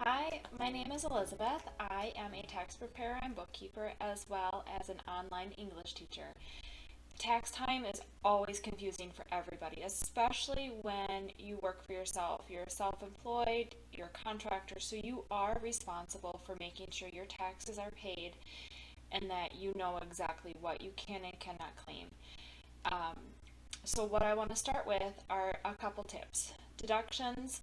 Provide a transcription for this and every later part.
Hi, my name is Elizabeth. I am a tax preparer and bookkeeper as well as an online English teacher. Tax time is always confusing for everybody, especially when you work for yourself. You're self-employed, you're a contractor, so you are responsible for making sure your taxes are paid and that you know exactly what you can and cannot claim. Um, so what I want to start with are a couple tips. Deductions.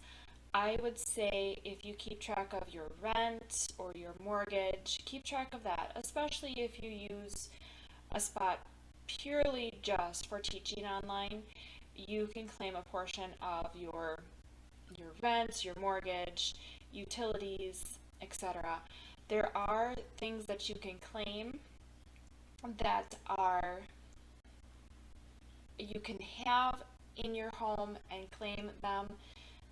I would say if you keep track of your rent or your mortgage, keep track of that, especially if you use a spot purely just for teaching online. You can claim a portion of your rent, your mortgage, utilities, etc. There are things that you can claim that are you can have in your home and claim them,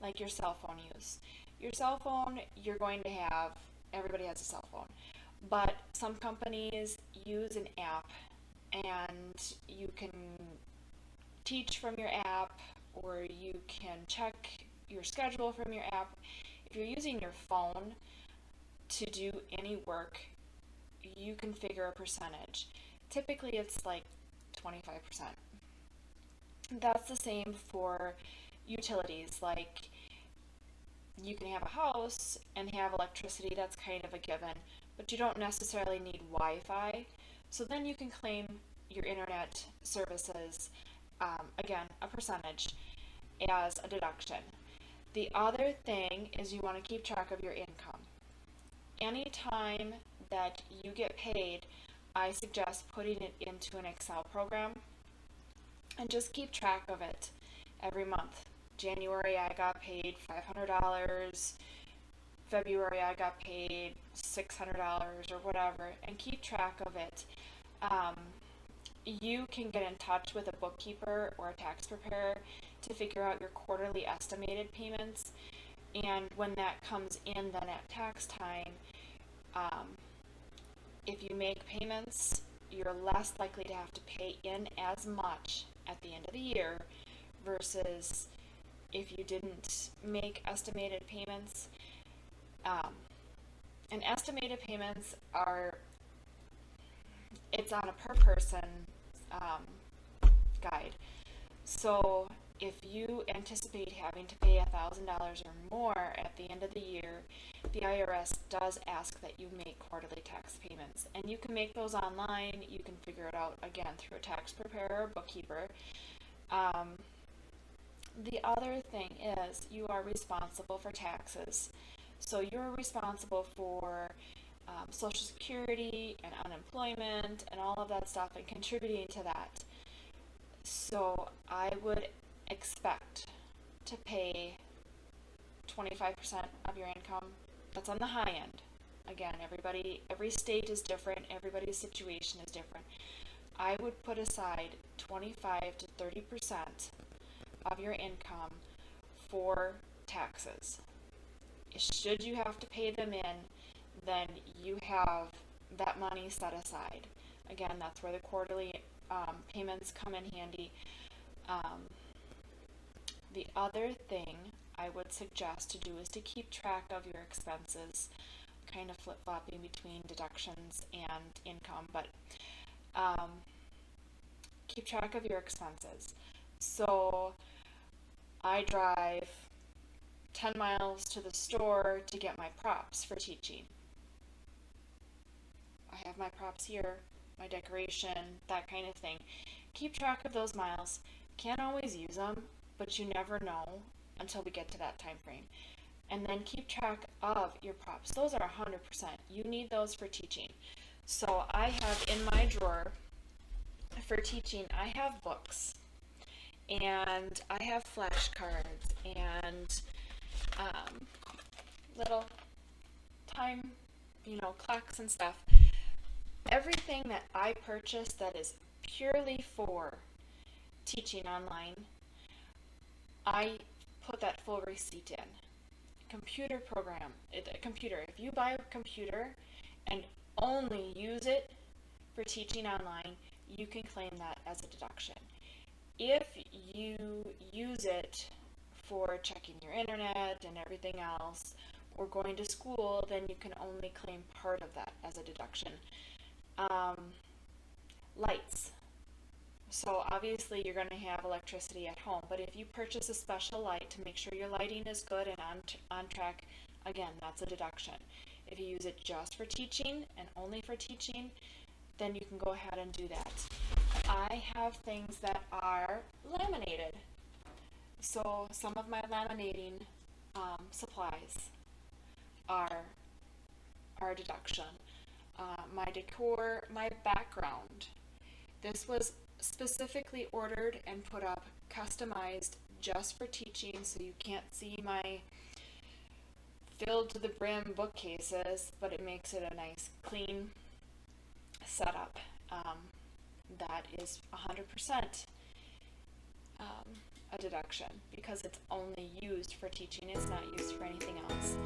like your cell phone use. Your cell phone, you're going to have, everybody has a cell phone, but some companies use an app and you can teach from your app or you can check your schedule from your app. If you're using your phone to do any work, you can figure a percentage. Typically it's like 25%. That's the same for utilities, like you can have a house and have electricity, that's kind of a given, but you don't necessarily need Wi-Fi. So then you can claim your internet services, again, a percentage as a deduction. The other thing is you want to keep track of your income. Anytime that you get paid, I suggest putting it into an Excel program and just keep track of it every month. January I got paid $500, February I got paid $600 or whatever, and keep track of it. You can get in touch with a bookkeeper or a tax preparer to figure out your quarterly estimated payments, and when that comes in then at tax time, if you make payments, you're less likely to have to pay in as much at the end of the year versus if you didn't make estimated payments. And estimated payments are, it's on a per person guide. So if you anticipate having to pay $1,000 or more at the end of the year, the IRS does ask that you make quarterly tax payments. And you can make those online. You can figure it out, again, through a tax preparer or bookkeeper. The other thing is you are responsible for taxes. So you're responsible for Social Security and unemployment and all of that stuff and contributing to that. So I would expect to pay 25% of your income. That's on the high end. Again, every state is different, everybody's situation is different. I would put aside 25 to 30% of your income for taxes. Should you have to pay them in, then you have that money set aside. Again, that's where the quarterly payments come in handy. The other thing I would suggest to do is to keep track of your expenses, kind of flip-flopping between deductions and income, but keep track of your expenses. So I drive 10 miles to the store to get my props for teaching. I have my props here, my decoration, that kind of thing. Keep track of those miles. Can't always use them, but you never know until we get to that time frame. And then keep track of your props. Those are 100%. You need those for teaching. So I have in my drawer for teaching, I have books and I have flashcards and little time, clocks and stuff. Everything that I purchase that is purely for teaching online, I put that full receipt in. Computer program, a computer. If you buy a computer and only use it for teaching online, you can claim that as a deduction. If you use it for checking your internet and everything else, or going to school, then you can only claim part of that as a deduction. Lights. So obviously you're going to have electricity at home, but if you purchase a special light to make sure your lighting is good and on track, again, that's a deduction. If you use it just for teaching and only for teaching, then you can go ahead and do that. I have things that are laminated. So some of my laminating supplies are a deduction. My decor, my background. This was specifically ordered and put up, customized just for teaching, so you can't see my filled to the brim bookcases, but it makes it a nice, clean setup. That is 100% a deduction because it's only used for teaching. It's not used for anything else.